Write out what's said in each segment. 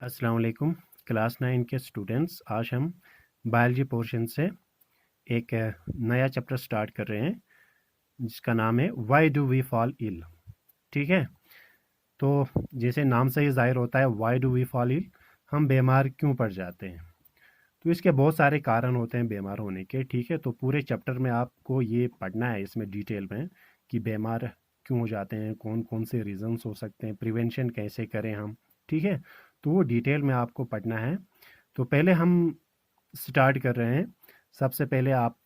अस्सलाम वालेकुम क्लास 9 के स्टूडेंट्स। आज हम बायोलॉजी पोर्शन से एक नया चैप्टर स्टार्ट कर रहे हैं जिसका नाम है why do we fall ill. ठीक है, तो जैसे नाम से ही जाहिर होता है why do we fall ill, हम बीमार क्यों पड़ जाते हैं। तो इसके बहुत सारे कारण होते हैं बीमार होने के। ठीक है, तो पूरे चैप्टर में आपको ये पढ़ना है इसमें डिटेल में कि बीमार क्यों हो जाते हैं, कौन कौन से रीजंस हो सकते हैं, प्रिवेंशन कैसे करें हम। ठीक है, तो वो डिटेल में आपको पढ़ना है। तो पहले हम स्टार्ट कर रहे हैं। सबसे पहले आप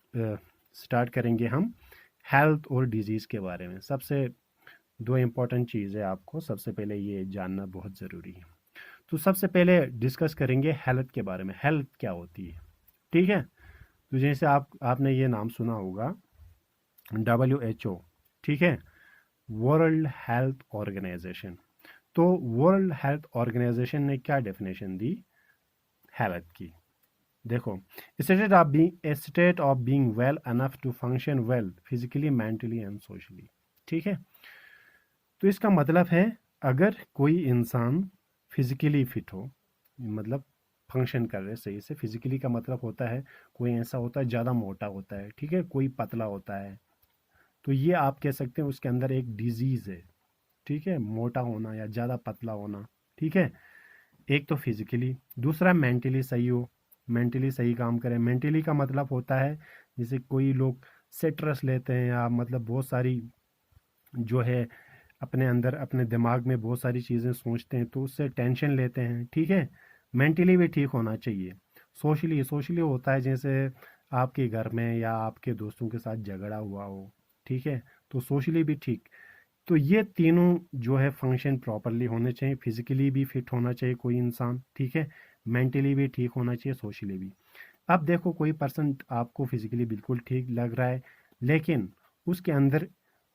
स्टार्ट करेंगे हम हेल्थ और डिजीज़ के बारे में। सबसे दो इम्पॉर्टेंट चीज़ है, आपको सबसे पहले ये जानना बहुत ज़रूरी है। तो सबसे पहले डिस्कस करेंगे हेल्थ के बारे में, हेल्थ क्या होती है। ठीक है, तो जैसे आपने ये नाम सुना होगा WHO। ठीक है, वर्ल्ड हेल्थ ऑर्गेनाइजेशन। तो वर्ल्ड हेल्थ ऑर्गेनाइजेशन ने क्या डेफिनेशन दी हेल्थ की, देखो, state of being well enough to function well physically mentally and socially. ठीक है, तो इसका मतलब है अगर कोई इंसान फिजिकली फिट हो, मतलब फंक्शन कर रहे सही से। फिजिकली का मतलब होता है कोई ऐसा होता है ज़्यादा मोटा होता है, ठीक है, कोई पतला होता है, तो ये आप कह सकते हैं उसके अंदर एक डिजीज़ है। ठीक है, मोटा होना या ज़्यादा पतला होना। ठीक है, एक तो फिजिकली, दूसरा मेंटली सही हो, मेंटली सही काम करें। मेंटली का मतलब होता है जैसे कोई लोग स्ट्रेस लेते हैं या मतलब बहुत सारी जो है अपने अंदर अपने दिमाग में बहुत सारी चीज़ें सोचते हैं तो उससे टेंशन लेते हैं। ठीक है, मेंटली भी ठीक होना चाहिए। सोशली होता है जैसे आपके घर में या आपके दोस्तों के साथ झगड़ा हुआ हो, ठीक है, तो सोशली भी ठीक। तो ये तीनों जो है फंक्शन प्रॉपरली होने चाहिए। फिजिकली भी फिट होना चाहिए कोई इंसान, ठीक है, मेंटली भी ठीक होना चाहिए, सोशली भी। अब देखो कोई पर्सन आपको फिजिकली बिल्कुल ठीक लग रहा है लेकिन उसके अंदर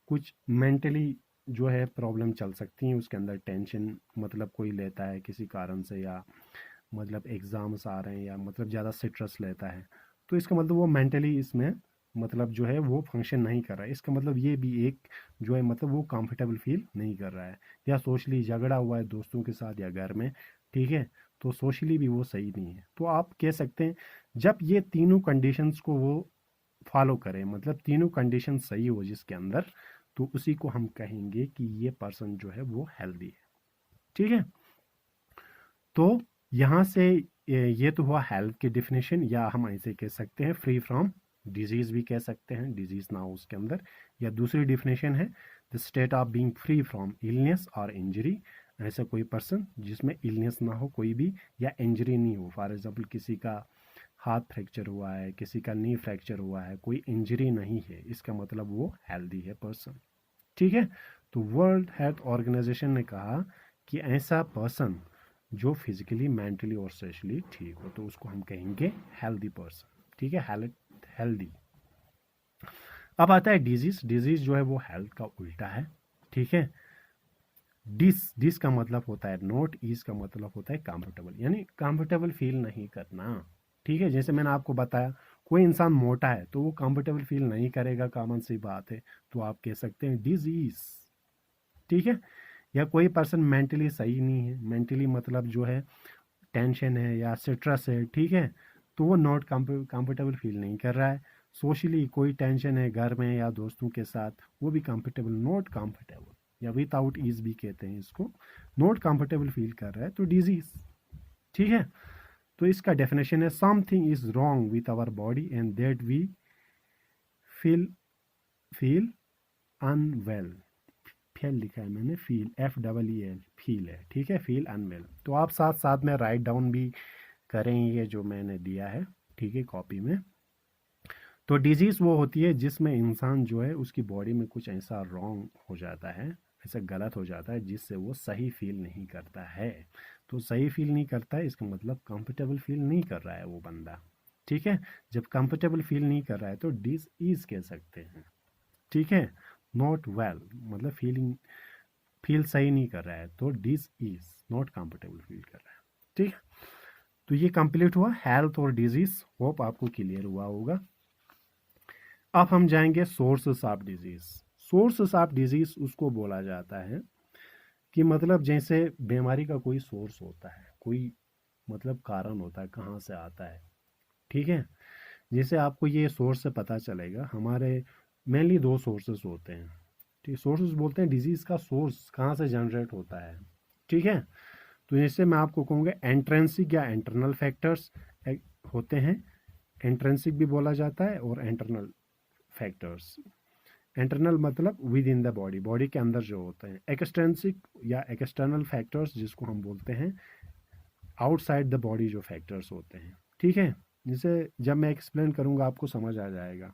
कुछ मेंटली जो है प्रॉब्लम चल सकती हैं, उसके अंदर टेंशन मतलब कोई लेता है किसी कारण से, या मतलब एग्ज़ाम्स आ रहे हैं या मतलब ज़्यादा स्ट्रेस लेता है, तो इसका मतलब वो मेंटली इसमें मतलब जो है वो फंक्शन नहीं कर रहा है। इसका मतलब ये भी एक जो है मतलब वो कंफर्टेबल फील नहीं कर रहा है, या सोशली झगड़ा हुआ है दोस्तों के साथ या घर में, ठीक है, तो सोशली भी वो सही नहीं है। तो आप कह सकते हैं जब ये तीनों कंडीशंस को वो फॉलो करे, मतलब तीनों कंडीशन सही हो जिसके अंदर, तो उसी को हम कहेंगे कि ये पर्सन जो है वो हेल्दी है। ठीक है, तो यहाँ से ये तो हुआ हेल्थ की डिफिनेशन, या हम ऐसे कह सकते हैं फ्री फ्रॉम डिजीज भी कह सकते हैं, डिजीज ना हो उसके अंदर। या दूसरी डिफिनेशन है the state of being free from illness और इंजरी। ऐसा कोई पर्सन जिसमें इलनेस ना हो कोई भी, या इंजरी नहीं हो। फॉर एग्जांपल किसी का हाथ फ्रैक्चर हुआ है, किसी का नी फ्रैक्चर हुआ है, कोई इंजरी नहीं है, इसका मतलब वो हेल्दी है पर्सन। ठीक है, तो वर्ल्ड हेल्थ ऑर्गेनाइजेशन ने कहा कि ऐसा पर्सन जो फिजिकली मेंटली और सोशली ठीक हो तो उसको हम कहेंगे हेल्दी पर्सन। ठीक है, हेल्दी। अब आता है डिजीज। डिजीज जो है वो हेल्थ का उल्टा है। ठीक है, डिस का मतलब होता है नॉट, ईज का मतलब होता है कंफर्टेबल, यानी कंफर्टेबल फील नहीं करना। ठीक है, जैसे मैंने आपको बताया कोई इंसान मोटा है तो वो कंफर्टेबल फील नहीं करेगा, कॉमन सी बात है, तो आप कह सकते हैं डिजीज। ठीक है, या कोई पर्सन मेंटली सही नहीं है, मेंटली मतलब जो है टेंशन है या स्ट्रेस है, ठीक है, तो वो नॉट कंफर्टेबल फील नहीं कर रहा है। सोशली कोई टेंशन है घर में या दोस्तों के साथ, वो भी कंफर्टेबल, नॉट कंफर्टेबल, या विदाउट ईज भी कहते हैं इसको, नॉट कंफर्टेबल फील कर रहा है, तो डिजीज। ठीक है, तो इसका डेफिनेशन है something is wrong with our body and that we feel feel unwell. Feel लिखा है मैंने, फील FEEL फील है, ठीक है, फील अनवेल। तो आप साथ साथ में राइट डाउन भी करें ये जो मैंने दिया है, ठीक है, कॉपी में। तो डिजीज़ वो होती है जिसमें इंसान जो है उसकी बॉडी में कुछ ऐसा रॉन्ग हो जाता है, ऐसा गलत हो जाता है जिससे वो सही फील नहीं करता है। तो सही फील नहीं करता है इसका मतलब कंफर्टेबल फील नहीं कर रहा है वो बंदा। ठीक है, जब कंफर्टेबल फील नहीं कर रहा है तो डिजीज कह सकते हैं। ठीक है, नॉट वेल मतलब फील सही नहीं कर रहा है, तो डिजीज नॉट कंफर्टेबल फील कर रहा है। ठीक है, तो ये कंप्लीट हुआ हेल्थ और डिजीज, होप आपको क्लियर हुआ होगा। अब हम जाएंगे sources of disease. Sources of disease उसको बोला जाता है कि मतलब जैसे बीमारी का कोई सोर्स होता है, कोई मतलब कारण होता है, कहाँ से आता है, ठीक है। जैसे आपको ये सोर्स से पता चलेगा, हमारे मेनली दो सोर्सेस होते हैं, ठीक। सोर्सेस बोलते हैं डिजीज़ का सोर्स कहाँ से जनरेट होता है, ठीक है। तो जैसे मैं आपको कहूँगा एंट्रेंसिक या इंटरनल फैक्टर्स होते हैं, एंट्रेंसिक भी बोला जाता है और इंटरनल फैक्टर्स। इंटरनल मतलब with in the body, body के अंदर जो होते हैं। एक्सट्रेंसिक या एक्सटर्नल फैक्टर्स जिसको हम बोलते हैं आउटसाइड द बॉडी जो फैक्टर्स होते हैं, ठीक है। जिसे जब मैं एक्सप्लेन करूँगा आपको समझ आ जाएगा।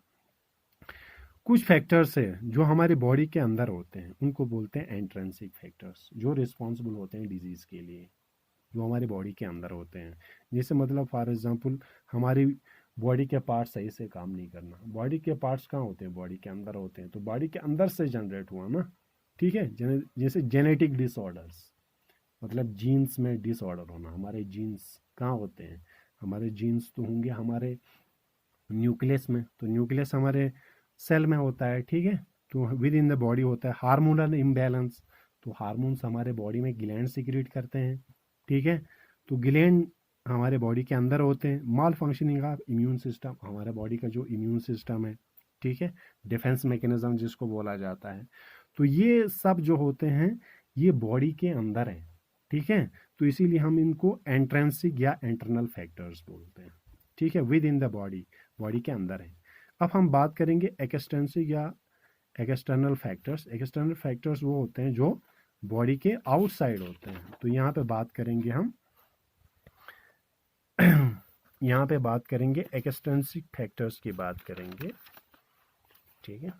कुछ फैक्टर्स है जो हमारी बॉडी के अंदर होते हैं, उनको बोलते हैं एंट्रेंसिक फैक्टर्स, जो रिस्पॉन्सिबल होते हैं डिजीज़ के लिए, जो हमारी बॉडी के अंदर होते हैं। जैसे मतलब फॉर एग्जांपल हमारी बॉडी के पार्ट्स सही से काम नहीं करना, बॉडी के पार्ट्स कहाँ होते हैं, बॉडी के अंदर होते हैं, तो बॉडी के अंदर से जनरेट हुआ ना, ठीक है। जैसे जेनेटिक डिसऑर्डर्स, मतलब जीन्स में डिसऑर्डर होना। हमारे जीन्स कहाँ होते हैं, हमारे जीन्स तो होंगे हमारे न्यूक्लियस में, तो न्यूक्लियस हमारे सेल में होता है, ठीक है। तो विद इन द बॉडी होता है हार्मोनल इम्बैलेंस, तो हार्मोन्स हमारे बॉडी में ग्लैंड सिक्रेट करते हैं, ठीक है। तो ग्लैंड हमारे बॉडी के अंदर होते हैं। माल फंक्शनिंग ऑफ इम्यून सिस्टम, हमारे बॉडी का जो इम्यून सिस्टम है, ठीक है, डिफेंस मैकेनिज्म जिसको बोला जाता है, तो ये सब जो होते हैं ये बॉडी के अंदर है, ठीक है। तो इसीलिए हम इनको एंट्रेंसिक या इंटरनल फैक्टर्स बोलते हैं, ठीक है, with in the body, body के अंदर है। अब हम बात करेंगे एक्सटेंसिव या एक्सटर्नल फैक्टर्स। एक्सटर्नल फैक्टर्स वो होते हैं जो बॉडी के आउटसाइड होते हैं। तो यहाँ पे बात करेंगे हम यहाँ पे बात करेंगे एक्सटेंसिव फैक्टर्स की बात करेंगे, ठीक है।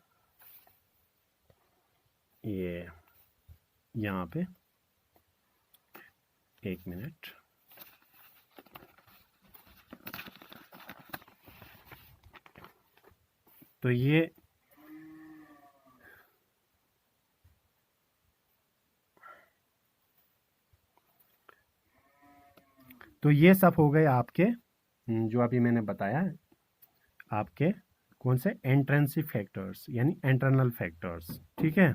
ये यहाँ पे एक मिनट, तो ये सब हो गए आपके जो अभी मैंने बताया, आपके कौन से एंट्रेंसिक फैक्टर्स यानी इंटरनल फैक्टर्स, ठीक है।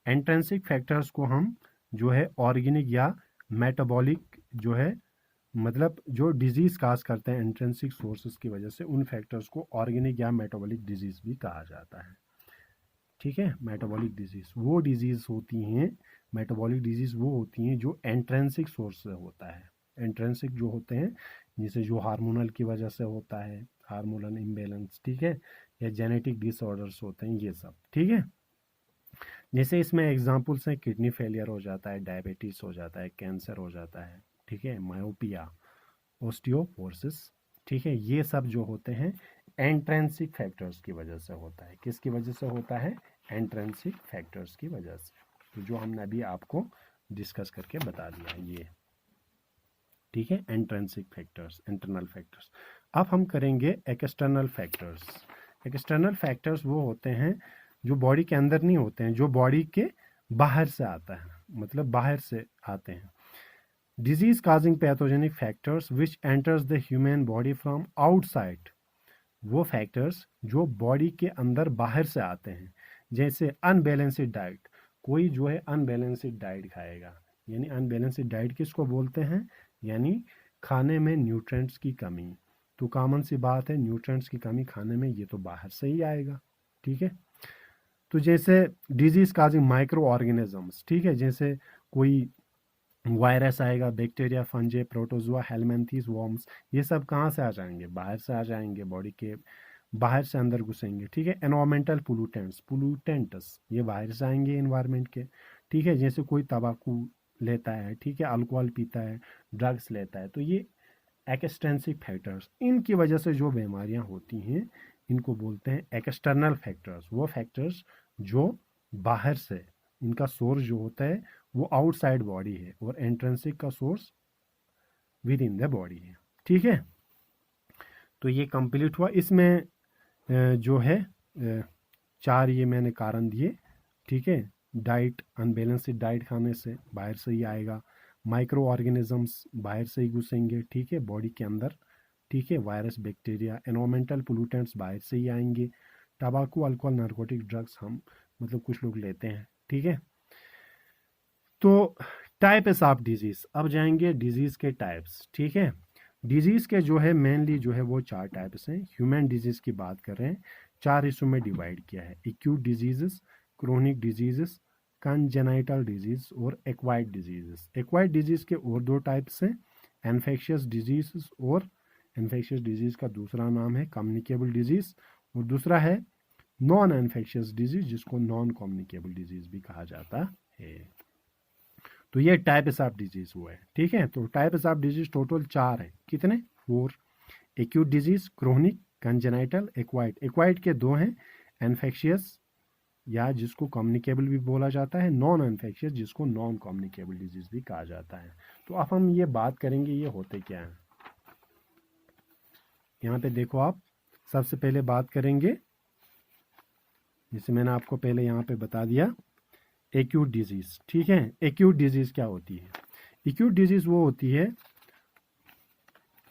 एंट्रेंसिक फैक्टर्स को हम जो है ऑर्गेनिक या मेटाबॉलिक जो है, मतलब जो डिजीज काज करते हैं एंट्रेंसिक सोर्सेज की वजह से, उन फैक्टर्स को ऑर्गेनिक या मेटाबॉलिक डिजीज भी कहा जाता है, ठीक है। मेटाबॉलिक डिजीज वो डिजीज होती हैं, मेटाबॉलिक डिजीज वो होती हैं जो एंट्रेंसिक सोर्स से होता है। एंट्रेंसिक जो होते हैं जैसे जो हार्मोनल की वजह से होता है, हार्मोनल इम्बैलेंस, ठीक है, या जेनेटिक डिसऑर्डर्स होते हैं, ये सब, ठीक है। जैसे इसमें एग्जांपल्स हैं, किडनी फेलियर हो जाता है, डायबिटीज हो जाता है, कैंसर हो जाता है, ठीक है, मायोपिया, ओस्टियोपोरोसिस, ठीक है। ये सब जो होते हैं एंट्रेंसिक फैक्टर्स की वजह से होता है। किसकी वजह से होता है, एंट्रेंसिक फैक्टर्स की वजह से, तो जो हमने अभी आपको डिस्कस करके बता दिया ये, ठीक है, एंट्रेंसिक फैक्टर्स, इंटरनल फैक्टर्स। अब हम करेंगे एक्सटर्नल फैक्टर्स। एक्सटर्नल फैक्टर्स वो होते हैं जो बॉडी के अंदर नहीं होते हैं, जो बॉडी के बाहर से आता है, मतलब बाहर से आते हैं। Disease causing pathogenic factors which enters the human body from outside, वो फैक्टर्स जो बॉडी के अंदर बाहर से आते हैं। जैसे अनबैलेंस्ड डाइट, कोई जो है अनबैलेंस्ड डाइट खाएगा, यानी अनबैलेंस्ड डाइट किसको बोलते हैं, यानी खाने में न्यूट्रिएंट्स की कमी। तो कॉमन सी बात है, न्यूट्रिएंट्स की कमी खाने में, ये तो बाहर से ही आएगा, ठीक है। तो जैसे डिजीज काजिंग माइक्रो ऑर्गेनिजम्स, ठीक है, जैसे कोई वायरस आएगा, बैक्टीरिया, फंजे, प्रोटोजुआ, हेलमेंथीज, वॉर्म्स, ये सब कहाँ से आ जाएंगे, बाहर से आ जाएंगे, बॉडी के बाहर से अंदर घुसेंगे, ठीक है। एनवायरमेंटल पोल्यूटेंट्स ये बाहर से आएंगे एनवायरमेंट के, ठीक है। जैसे कोई तंबाकू लेता है, ठीक है, अल्कोहल पीता है, ड्रग्स लेता है, तो ये एक्सटेंसिव फैक्टर्स, इनकी वजह से जो बीमारियां होती हैं इनको बोलते हैं एक्सटर्नल फैक्टर्स। वो फैक्टर्स जो बाहर से, इनका सोर्स जो होता है वो आउटसाइड बॉडी है, और एंट्रेंसिक का source with in the body है, ठीक है। तो ये कंप्लीट हुआ। इसमें जो है 4 ये मैंने कारण दिए, ठीक है। डाइट, अनबैलेंस्ड डाइट खाने से बाहर से ही आएगा। माइक्रो ऑर्गेनिजम्स बाहर से ही घुसेंगे, ठीक है, बॉडी के अंदर, ठीक है। वायरस, बैक्टीरिया, एनवायरमेंटल पोल्यूटेंट्स बाहर से ही आएंगे। टबाकू, अल्कोहल, नारकोटिक ड्रग्स हम मतलब कुछ लोग लेते हैं, ठीक है। तो टाइप्स ऑफ डिजीज, अब जाएंगे डिजीज के टाइप्स। ठीक है, डिजीज के जो है मेनली जो है वो 4 टाइप्स हैं। ह्यूमन डिजीज की बात कर रहे हैं, 4 हिस्सों में डिवाइड किया है, acute diseases, chronic diseases, congenital disease और एक्वायर्ड डिजीजेस। एक्वायर्ड डिजीज के और 2 टाइप्स हैं, इन्फेक्शियस डिजीज, और इन्फेक्शियस डिजीज का दूसरा नाम है कम्युनिकेबल डिजीज, और दूसरा है नॉन इन्फेक्शियस डिजीज जिसको नॉन कम्युनिकेबल डिजीज भी कहा जाता है। तो ये टाइप्स ऑफ डिजीज हुआ है। ठीक है, तो टाइप्स ऑफ डिजीज टोटल 4 है, कितने? 4। Acute disease, chronic, congenital, acquired. Acquired के 2 हैं, इन्फेक्शियस या जिसको कम्युनिकेबल भी बोला जाता है, नॉन इन्फेक्शियस जिसको नॉन कम्युनिकेबल डिजीज भी कहा जाता है। तो अब हम ये बात करेंगे ये होते क्या हैं। यहाँ पे देखो आप, सबसे पहले बात करेंगे, जैसे मैंने आपको पहले यहाँ पे बता दिया, एक्यूट डिजीज। ठीक है, एक्यूट डिजीज क्या होती है? एक्यूट डिजीज वो होती है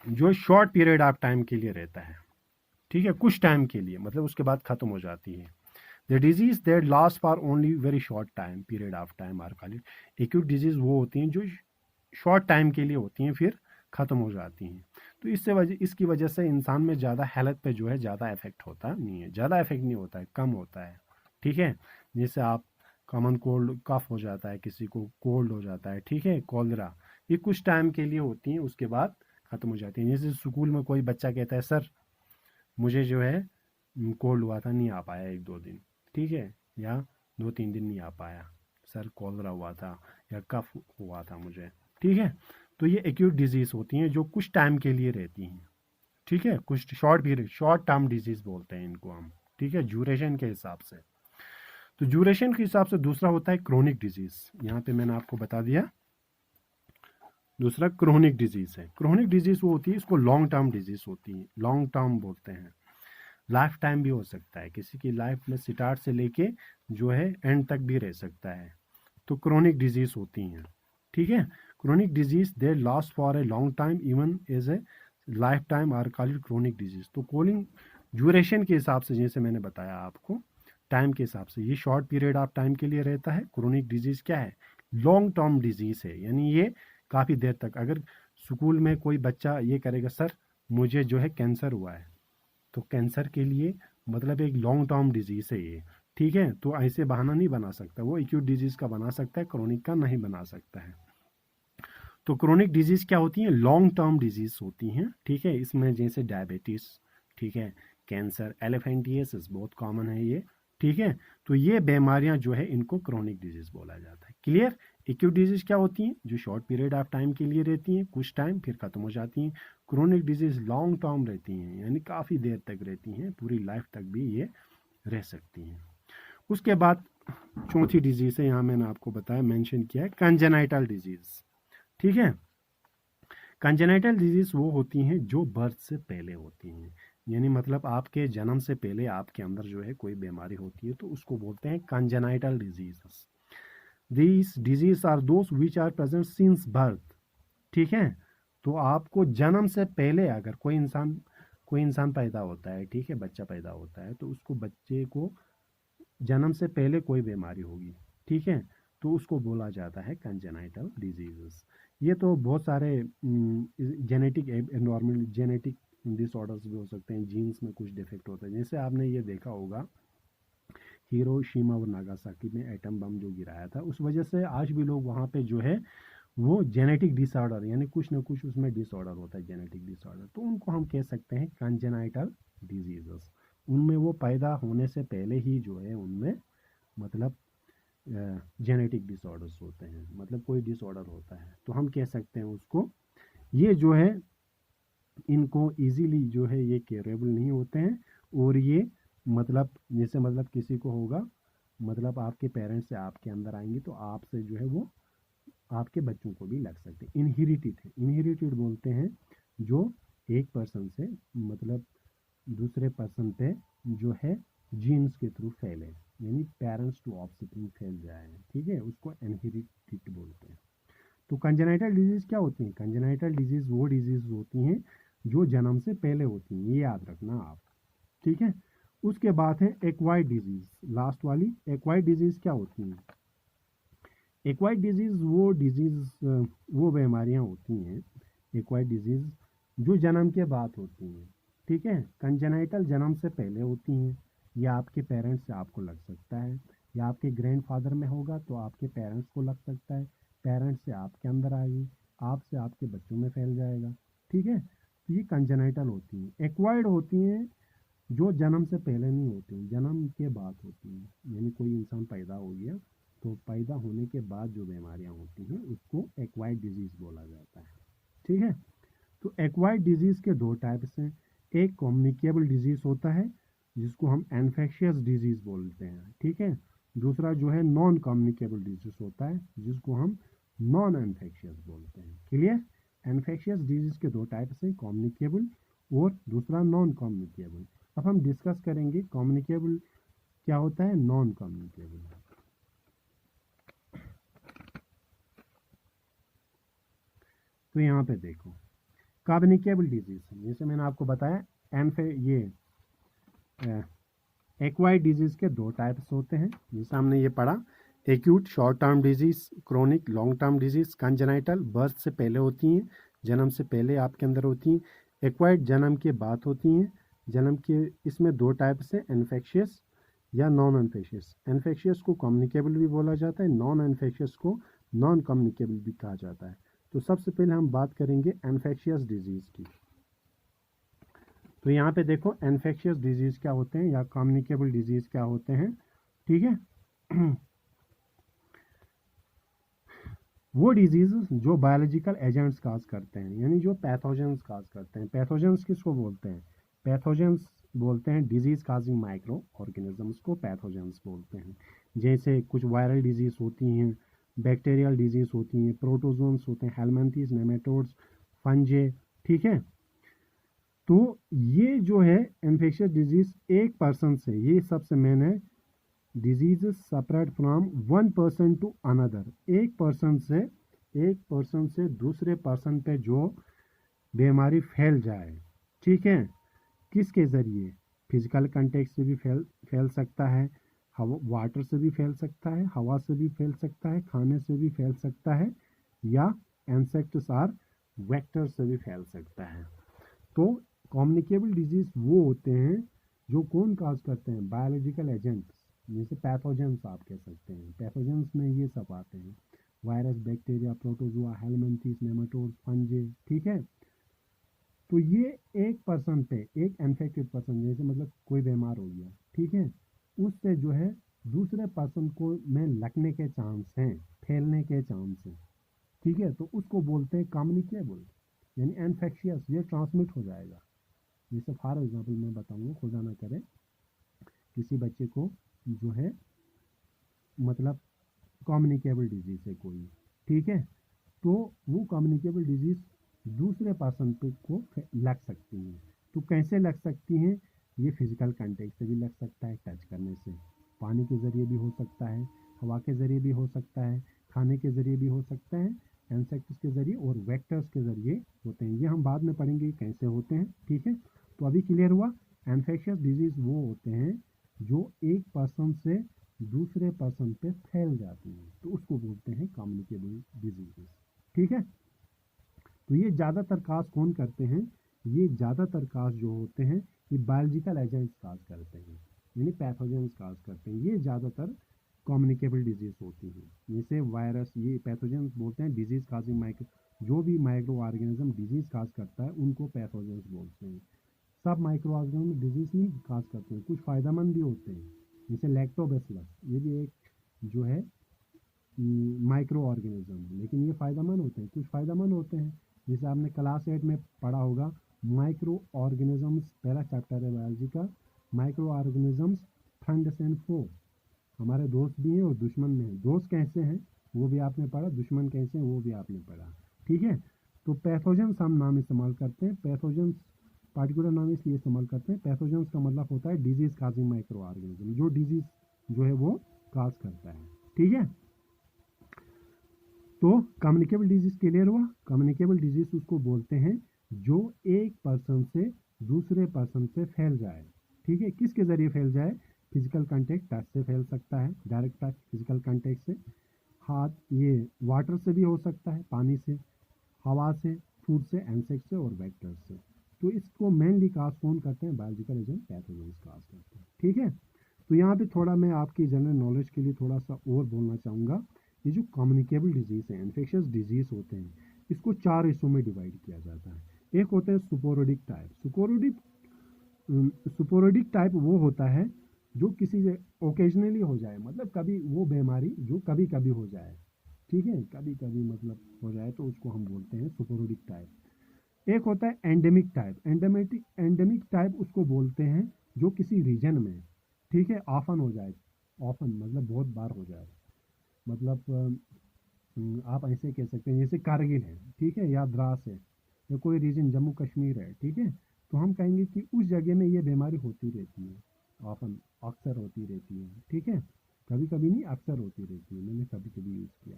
जो शॉर्ट पीरियड ऑफ टाइम के लिए रहता है। ठीक है, कुछ टाइम के लिए, मतलब उसके बाद खत्म हो जाती है। The disease that last for only very short time period of time are called acute disease. वो होती हैं जो शॉर्ट टाइम के लिए होती हैं, फिर ख़त्म हो जाती हैं। तो इसकी वजह से इंसान में ज़्यादा हेल्थ पे जो है ज़्यादा इफेक्ट होता नहीं है, ज़्यादा इफेक्ट नहीं होता है, कम होता है। ठीक है, जैसे आप कॉमन कोल्ड, कफ हो जाता है, किसी को कोल्ड हो जाता है, ठीक है, कॉलरा, ये कुछ टाइम के लिए होती हैं, उसके बाद ख़त्म हो जाती हैं। जैसे स्कूल में कोई बच्चा कहता है सर मुझे जो है कोल्ड हुआ था, नहीं आ पाया 1-2 दिन, ठीक है, या 2-3 दिन नहीं आ पाया सर, कॉलरा हुआ था या कफ हुआ था मुझे। ठीक है, तो ये एक्यूट डिजीज होती हैं जो कुछ टाइम के लिए रहती हैं। ठीक है, कुछ short period, short term disease बोलते हैं इनको हम। ठीक है, ड्यूरेशन के हिसाब से। तो ड्यूरेशन के हिसाब से दूसरा होता है क्रोनिक डिजीज। यहाँ पे मैंने आपको बता दिया, दूसरा क्रोनिक डिजीज है। क्रोनिक डिजीज वो होती है, इसको लॉन्ग टर्म डिजीज होती है, लॉन्ग टर्म बोलते हैं। लाइफ टाइम भी हो सकता है, किसी की लाइफ में स्टार्ट से लेके जो है एंड तक भी रह सकता है। तो क्रोनिक डिजीज होती हैं। ठीक है, chronic disease they last for a long time even as a life time are called chronic disease. तो कॉलिंग ड्यूरेशन के हिसाब से, जैसे मैंने बताया आपको, टाइम के हिसाब से ये शॉर्ट पीरियड ऑफ टाइम के लिए रहता है। क्रोनिक डिजीज क्या है? लॉन्ग टर्म डिजीज है, यानी ये काफ़ी देर तक। अगर स्कूल में कोई बच्चा ये करेगा सर मुझे जो है कैंसर हुआ है, तो कैंसर के लिए मतलब एक लॉन्ग टर्म डिजीज है ये। ठीक है, तो ऐसे बहाना नहीं बना सकता, वो एक्यूट डिजीज का बना सकता है, क्रोनिक का नहीं बना सकता है। तो क्रोनिक डिजीज क्या होती हैं? लॉन्ग टर्म डिजीज होती हैं। ठीक है, इसमें जैसे डायबिटीज, ठीक है, कैंसर, एलिफेंटियासिस बहुत कॉमन है ये। ठीक है, तो ये बीमारियां जो है इनको क्रोनिक डिजीज बोला जाता है। क्लियर? एक्यूट डिजीज क्या होती हैं? जो शॉर्ट पीरियड ऑफ टाइम के लिए रहती हैं, कुछ टाइम फिर खत्म हो जाती हैं। क्रोनिक डिजीज लॉन्ग टर्म रहती हैं, यानी काफ़ी देर तक रहती हैं, पूरी लाइफ तक भी ये रह सकती हैं। उसके बाद चौथी डिजीज है, यहाँ मैंने आपको बताया, मेंशन किया है, कंजेनाइटल डिजीज। ठीक है, कंजेनाइटल डिजीज वो होती हैं जो बर्थ से पहले होती हैं, यानी मतलब आपके जन्म से पहले आपके अंदर जो है कोई बीमारी होती है, तो उसको बोलते हैं congenital diseases. These disease are those which are present since birth. ठीक है, तो आपको जन्म से पहले अगर कोई इंसान पैदा होता है, ठीक है, बच्चा पैदा होता है, तो उसको बच्चे को जन्म से पहले कोई बीमारी होगी, ठीक है, तो उसको बोला जाता है कंजेनाइटल डिजीजेस। ये तो बहुत सारे जेनेटिक एनवायरमेंट, जेनेटिक डिसऑर्डर्स भी हो सकते हैं, जीन्स में कुछ डिफेक्ट होता है। जैसे आपने ये देखा होगा हिरोशिमा और नागासाकी में एटम बम जो गिराया था, उस वजह से आज भी लोग वहाँ पे जो है वो जेनेटिक डिसऑर्डर, यानी कुछ ना कुछ उसमें डिसऑर्डर होता है, जेनेटिक डिसऑर्डर, तो उनको हम कह सकते हैं कंजेनाइटल डिजीजेस। उनमें वो पैदा होने से पहले ही जो है उनमें मतलब जेनेटिक डिसऑर्डर्स होते हैं, मतलब कोई डिसऑर्डर होता है, तो हम कह सकते हैं उसको। ये जो है इनको इजीली जो है ये क्योरेबल नहीं होते हैं, और ये मतलब जैसे मतलब किसी को होगा, मतलब आपके पेरेंट्स से आपके अंदर आएंगे, तो आपसे जो है वो आपके बच्चों को भी लग सकते हैं। इनहेरिटेड है, इनहेरिटेड बोलते हैं जो एक पर्सन से मतलब दूसरे पर्सन पे जो है जीन्स के थ्रू फैले, यानी पेरेंट्स टू ऑफस्प्रिंग फैल जाए, ठीक है, उसको इनहेरिटेड बोलते हैं। तो कंजेनाइटल डिजीज क्या होती हैं? कंजेनाइटल डिजीज वो डिजीज होती हैं जो जन्म से पहले होती हैं, ये याद रखना आप। ठीक है, उसके बाद है एक्वायर्ड डिजीज, लास्ट वाली। एक्वायर्ड डिजीज क्या होती हैं? एक्वायर्ड डिजीज़ वो बीमारियां होती हैं, एक्वायर्ड डिजीज़ जो जन्म के बाद होती हैं, ठीक है। कंजेनाइटल जन्म से पहले होती हैं, या आपके पेरेंट्स से आपको लग सकता है, या आपके ग्रैंडफादर में होगा तो आपके पेरेंट्स को लग सकता है, पेरेंट्स से आपके अंदर आएगी, आपसे आपके बच्चों में फैल जाएगा, ठीक है। तो ये कंजेनाइटल होती हैं। एक्वायर्ड होती हैं जो जन्म से पहले नहीं होती, जन्म के बाद होती हैं, यानी कोई इंसान पैदा हो गया तो पैदा होने के बाद जो बीमारियां होती हैं उसको एक्वायर्ड डिजीज़ बोला जाता है, ठीक है। तो एक्वायर्ड डिजीज़ के दो टाइप्स हैं, एक कम्युनिकेबल डिजीज़ होता है जिसको हम इन्फेक्शियस डिजीज़ बोलते हैं, ठीक है। दूसरा जो है नॉन कम्युनिकेबल डिजीज़ होता है जिसको हम नॉन इन्फेक्शियस बोलते हैं, क्लियर। इन्फेक्शियस डिजीज़ के दो टाइप्स हैं, कम्युनिकेबल और दूसरा नॉन कम्युनिकेबल। अब हम डिस्कस करेंगे कम्युनिकेबल क्या होता है, नॉन कम्युनिकेबल। तो यहाँ पे देखो कम्युनिकेबल डिजीज़, जैसे मैंने आपको बताया ये एक्वायर्ड डिजीज़ के दो टाइप्स होते हैं, जैसे हमने ये पढ़ा, acute short term disease, chronic long term disease. Congenital birth से पहले होती हैं, जन्म से पहले आपके अंदर होती हैं। एक्वायर्ड जन्म के बाद होती हैं, जन्म के। इसमें दो टाइप्स हैं, इन्फेक्शियस या नॉन इन्फेक्शियस। इन्फेक्शियस को कम्युनिकेबल भी बोला जाता है, नॉन इन्फेक्शियस को नॉन कम्युनिकेबल भी कहा जाता है। तो सबसे पहले हम बात करेंगे इन्फेक्शियस डिजीज़ की। तो यहाँ पे देखो इन्फेक्शियस डिजीज़ क्या होते हैं या कम्युनिकेबल डिजीज़ क्या होते हैं, ठीक है। वो डिजीज़ जो बायोलॉजिकल एजेंट्स काज करते हैं, यानी जो पैथोजेंस काज करते हैं। पैथोजेंस किसको बोलते हैं, पैथोजेंस बोलते हैं डिजीज़ काजिंग माइक्रो ऑर्गेनिजम्स को पैथोजेंस बोलते हैं। जैसे कुछ वायरल डिजीज़ होती हैं, बैक्टीरियल डिजीज़ होती हैं, प्रोटोजोन्स होते हैं, हेलमिंथ्स, नेमेटोड्स, फंजे, ठीक है। तो ये जो है इन्फेक्शियस डिजीज़ एक पर्सन से, ये सबसे मेन है, diseases separate from one person to another. एक पर्सन से दूसरे पर्सन पे जो बीमारी फैल जाए, ठीक है, किसके ज़रिए, फिजिकल कांटेक्ट से भी फैल सकता है, हवा वाटर से भी फैल सकता है, हवा से भी फैल सकता है, खाने से भी फैल सकता है, या इंसेक्ट्स आर वेक्टर से भी फैल सकता है। तो कम्युनिकेबल डिजीज़ वो होते हैं जो कौन काज करते हैं, बायोलॉजिकल एजेंट्स, जैसे पैथोजेंस आप कह सकते हैं। पैथोजेंस में ये सब आते हैं, virus, bacteria, protozoa, helminths, nematodes, fungi, ठीक है। तो ये एक पर्सन पे, एक इन्फेक्टेड पर्सन, जैसे मतलब कोई बीमार हो गया, ठीक है, उससे जो है दूसरे पर्सन को में लगने के चांस हैं, फैलने के चांस हैं, ठीक है। तो उसको बोलते हैं कम्युनिकेबल, यानी इन्फेक्शियस, ये ट्रांसमिट हो जाएगा। जैसे फॉर एग्जाम्पल मैं बताऊंगा, खुदा ना करे किसी बच्चे को जो है मतलब कम्युनिकेबल डिजीज़ है कोई, ठीक है, तो वो कम्युनिकेबल डिजीज़ दूसरे पर्सन पे को लग सकती हैं। तो कैसे लग सकती हैं, ये फिजिकल कांटेक्ट से भी लग सकता है, टच करने से, पानी के ज़रिए भी हो सकता है, हवा के ज़रिए भी हो सकता है, खाने के ज़रिए भी हो सकता है, इंसेक्ट्स के ज़रिए और वेक्टर्स के ज़रिए होते हैं। ये हम बाद में पढ़ेंगे कैसे होते हैं, ठीक है। तो अभी क्लियर हुआ, इन्फेक्शियस डिजीज़ वो होते हैं जो एक पर्सन से दूसरे पर्सन पे फैल जाती हैं, तो उसको बोलते हैं कम्युनिकेबल डिजीजेस, ठीक है। तो ये ज़्यादातर काज कौन करते हैं, ये ज़्यादातर काज जो होते हैं ये बायोलॉजिकल एजेंट्स काज करते हैं, यानी पैथोजेंस काज करते हैं। ये ज़्यादातर कम्युनिकेबल डिजीज़ होती हैं, जैसे वायरस, ये पैथोजेंस बोलते हैं, डिजीज़ काजिंग माइक्रो, जो भी माइक्रो ऑर्गेनिज्म डिजीज़ काज करता है उनको पैथोजेंस बोलते हैं। सब माइक्रो ऑर्गेनिज्म डिजीज़ नहीं काज करते हैं, कुछ फ़ायदेमंद भी होते हैं, जैसे लैक्टोबैसिलस, ये भी एक जो है माइक्रो ऑर्गेनिज्म है, लेकिन ये फ़ायदेमंद होते हैं, कुछ फ़ायदेमंद होते हैं। जैसे आपने क्लास 8 में पढ़ा होगा, माइक्रो ऑर्गेनिजम्स, पहला चैप्टर है बायोलॉजी का, माइक्रो ऑर्गेनिजम्स फ्रेंड्स एंड फो, हमारे दोस्त भी हैं और दुश्मन भी हैं। दोस्त कैसे हैं वो भी आपने पढ़ा, दुश्मन कैसे हैं वो भी आपने पढ़ा, ठीक है। तो पैथोजेंस हम नाम इस्तेमाल करते हैं, पैथोजेंस पार्टिकुलर नाम इसलिए इस्तेमाल करते हैं, पैथोजेंस का मतलब होता है डिजीज़ काजिंग माइक्रो ऑर्गेनिज्म, जो डिजीज़ जो है वो काज करता है, ठीक है। तो कम्युनिकेबल डिजीज़ क्लियर हुआ, कम्युनिकेबल डिजीज़ उसको बोलते हैं जो एक पर्सन से दूसरे पर्सन पे फैल जाए, ठीक है। किसके ज़रिए फैल जाए, फिजिकल कांटेक्ट, टच से फैल सकता है, डायरेक्ट टच फिजिकल कांटेक्ट से, हाथ ये वाटर से भी हो सकता है, पानी से, हवा से, फूड से, इंसेक्ट से और वेक्टर से। तो इसको मेनली काज कौन करते हैं? बायोलॉजिकल एजेंट पैथोजेंस काज करते हैं। ठीक है, तो यहाँ पे थोड़ा मैं आपकी जनरल नॉलेज के लिए थोड़ा सा और बोलना चाहूँगा। ये जो कम्युनिकेबल डिजीज़ है, इन्फेक्शियस डिजीज़ होते हैं, इसको 4 हिस्सों में डिवाइड किया जाता है। एक होता है सुपोरोडिक टाइप। सुपोरोडिक टाइप वो होता है जो किसी ओकेजनली हो जाए, मतलब कभी वो बीमारी जो कभी कभी हो जाए, ठीक है, कभी कभी मतलब हो जाए, तो उसको हम बोलते हैं सुपोरोडिक टाइप। एक होता है एंडेमिक टाइप। एंडेमिक टाइप उसको बोलते हैं जो किसी रीजन में, ठीक है, ऑफन हो जाए। ऑफन मतलब बहुत बार हो जाए, मतलब आप ऐसे कह सकते हैं जैसे कारगिल है, ठीक है, या द्रास है, या कोई रीजन जम्मू कश्मीर है, ठीक है, तो हम कहेंगे कि उस जगह में ये बीमारी होती रहती है, ऑफन, अक्सर होती रहती है, ठीक है, कभी कभी नहीं, अक्सर होती रहती है, मैंने कभी कभी यूज़ किया।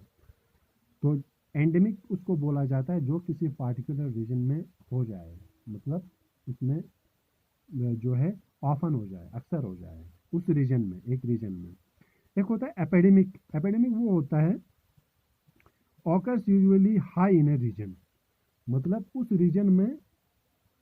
तो एंडेमिक उसको बोला जाता है जो किसी पार्टिकुलर रीजन में हो जाए, मतलब उसमें जो है ऑफन हो जाए, अक्सर हो जाए उस रीजन में, एक रीजन में। एक होता है एपिडेमिक। एपिडेमिक वो होता है occurs usually high in a region, मतलब उस रीजन में,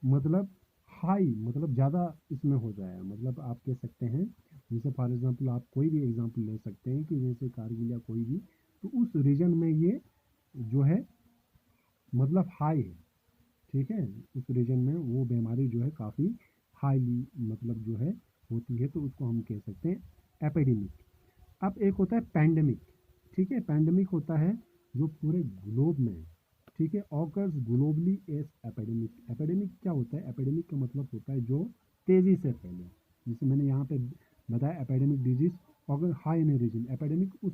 मतलब हाई मतलब ज़्यादा इसमें हो जाए, मतलब आप कह सकते हैं जैसे फॉर एग्जांपल आप कोई भी एग्जांपल ले सकते हैं कि जैसे कारगिल या कोई भी, तो उस रीजन में ये जो है मतलब हाई है, ठीक है, उस रीजन में वो बीमारी जो है काफ़ी हाईली मतलब जो है होती है, तो उसको हम कह सकते हैं एपिडेमिक। अब एक होता है पैंडेमिक, ठीक है, पैंडेमिक होता है जो पूरे ग्लोब में, ठीक है, occurs globally as epidemic. Epidemic क्या होता है? एपिडेमिक का मतलब होता है जो तेज़ी से फैले, जैसे मैंने यहाँ पे बताया epidemic disease occur high in region. Epidemic उस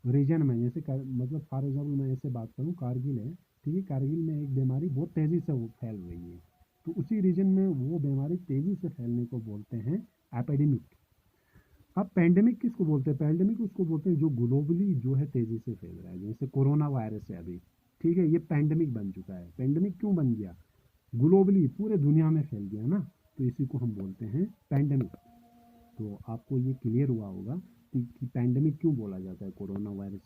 रीजन में, जैसे मतलब फॉर एग्जाम्पल मैं ऐसे बात करूँ, कारगिल है, ठीक है, कारगिल में एक बीमारी बहुत तेज़ी से वो फैल रही है, तो उसी रीजन में वो बीमारी तेज़ी से फैलने को बोलते हैं एपिडेमिक। अब पैंडेमिक किसको बोलते हैं? पैंडेमिक उसको बोलते हैं जो ग्लोबली जो है तेज़ी से फैल रहा है, जैसे कोरोना वायरस है अभी, ठीक है, ये पैंडेमिक बन चुका है। पैंडेमिक क्यों बन गया? ग्लोबली पूरे दुनिया में फैल गया ना, तो इसी को हम बोलते हैं पैंडेमिक। तो आपको ये क्लियर हुआ होगा कि पैंडेमिक क्यों बोला जाता है कोरोना वायरस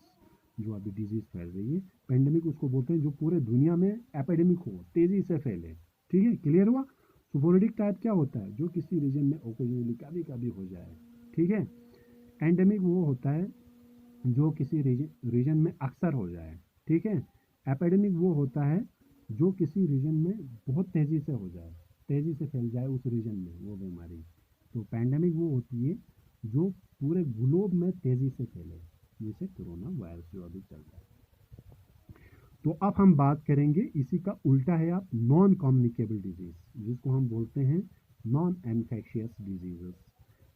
जो अभी डिजीज़ फैल रही है। पैंडेमिक उसको बोलते हैं जो पूरे दुनिया में एपिडेमिक हो, तेज़ी से फैले, ठीक है, क्लियर हुआ। सुपोरिडिक टाइप क्या होता है? जो किसी रीजन में ओकेजनली कभी कभी हो जाए, ठीक है। एंडेमिक वो होता है जो किसी रीजन रीजन में अक्सर हो जाए, ठीक है। एपिडेमिक वो होता है जो किसी रीजन में बहुत तेज़ी से हो जाए, तेज़ी से फैल जाए उस रीजन में वो बीमारी। तो पैंडेमिक वो होती है जो पूरे ग्लोब में तेज़ी से फैले, जैसे कोरोना वायरस जो अभी चल रहा है। तो अब हम बात करेंगे, इसी का उल्टा है आप नॉन कम्युनिकेबल डिजीज़, जिसको हम बोलते हैं नॉन इन्फेक्शियस डिजीजेस।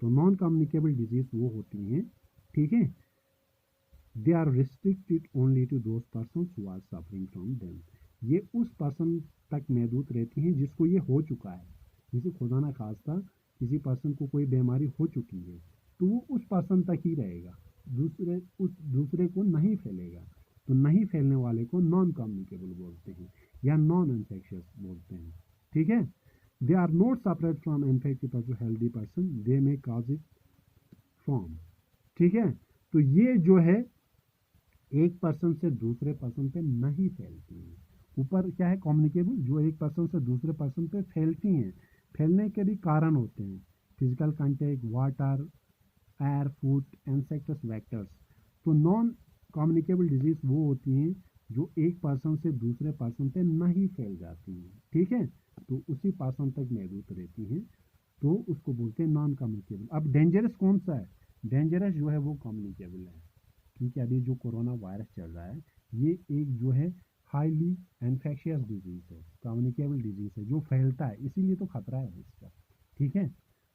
तो नॉन कम्युनिकेबल डिजीज़ वो होती हैं, ठीक है, they are restricted only to those person who are suffering from them. ये उस पर्सन तक महदूद रहती हैं जिसको ये हो चुका है, जैसे खुदा ना खास्ता किसी पर्सन को कोई बीमारी हो चुकी है, तो वो उस पर्सन तक ही रहेगा, दूसरे को नहीं फैलेगा। तो नहीं फैलने वाले को नॉन कम्युनिकेबल बोलते हैं या नॉन इन्फेक्शियस बोलते हैं, ठीक है। They are not separate from infected person, healthy person, they may cause it from, ठीक है। तो ये जो है एक पर्सन से दूसरे पर्सन पे नहीं फैलती हैं। ऊपर क्या है? कम्युनिकेबल, जो एक पर्सन से दूसरे पर्सन पे फैलती हैं। फैलने के भी कारण होते हैं, physical contact, water, air, food, insects, vectors. तो नॉन कम्युनिकेबल डिजीज वो होती हैं जो एक पर्सन से दूसरे पर्सन पे नहीं फैल जाती हैं, ठीक है, तो उसी पर्सन तक महदूद रहती हैं, तो उसको बोलते हैं नॉन कम्युनिकेबल। अब डेंजरस कौन सा है? डेंजरस जो है वो कम्युनिकेबल है, क्योंकि अभी जो कोरोना वायरस चल रहा है, ये एक जो है हाईली इन्फेक्शियस डिजीज़ है, कम्युनिकेबल डिजीज़ है, जो फैलता है, इसीलिए तो खतरा है इसका, ठीक है।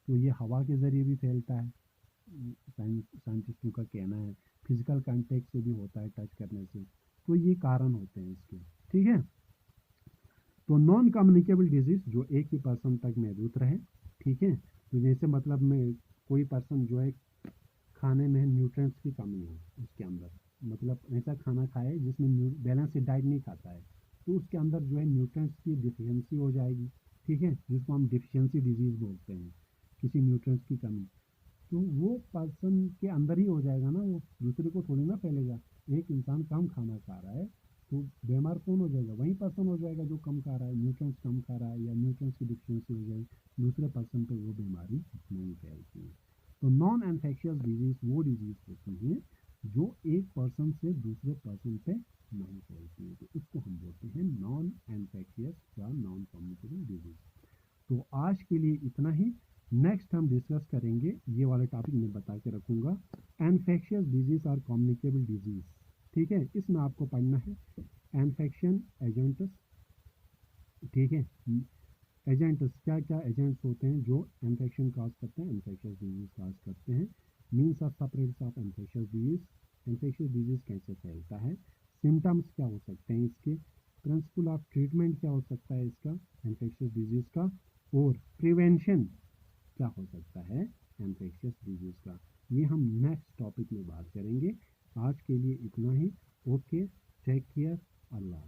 तो ये हवा के ज़रिए भी फैलता है, साइंटिस्टों का कहना है, फिजिकल कांटेक्ट से भी होता है, टच करने से। तो ये कारण होते हैं इसके, ठीक है। तो नॉन कम्युनिकेबल डिजीज़ जो एक ही पर्सन तक महदूद रहे, ठीक है, तो जैसे मतलब में कोई पर्सन जो है खाने में न्यूट्रिएंट्स की कमी हो उसके अंदर, मतलब ऐसा खाना खाए जिसमें बैलेंस डाइट नहीं खाता है, तो उसके अंदर जो है न्यूट्रिएंट्स की डिफिशियंसी हो जाएगी, ठीक है, जिसको हम डिफिशियंसी डिजीज़ बोलते हैं, किसी न्यूट्रिएंट्स की कमी। तो वो पर्सन के अंदर ही हो जाएगा ना, वो दूसरे को थोड़ी ना फैलेगा। एक इंसान कम खाना खा रहा है तो बीमार कौन हो जाएगा? वही पर्सन हो जाएगा जो कम खा रहा है, न्यूट्रिएंट्स कम खा रहा है या न्यूट्रिएंट्स की डिफिशियंसी हो जाए, दूसरे पर्सन पे वो बीमारी नहीं फैलती है। तो नॉन इन्फेक्शियस डिजीज वो डिजीज होती है जो एक पर्सन से दूसरे पर्सन पे नहीं फैलती है, तो उसको हम बोलते हैं नॉन इन्फेक्शियस या नॉन कम्युनिकेबल डिजीज। तो आज के लिए इतना ही। नेक्स्ट हम डिस्कस करेंगे, ये वाला टॉपिक मैं बता के रखूँगा, इन्फेक्शियस डिजीज और कम्युनिकेबल डिजीज। ठीक है, इसमें आपको पढ़ना है इन्फेक्शन एजेंट्स। ठीक है, एजेंट्स क्या क्या एजेंट्स होते हैं जो इन्फेक्शन काज करते हैं, इन्फेक्शियस डिजीज काज करते हैं, means of separates of infectious disease, infectious disease कैसे फैलता है, सिम्टम्स क्या हो सकते हैं इसके, प्रिंसिपल ऑफ ट्रीटमेंट क्या हो सकता है इसका इन्फेक्शियस डिजीज का, और प्रिवेंशन क्या हो सकता है इन्फेक्शियस डिजीज का। ये हम नेक्स्ट टॉपिक में बात करेंगे। आज के लिए इतना ही। ओके, टेक केयर, अल्लाह।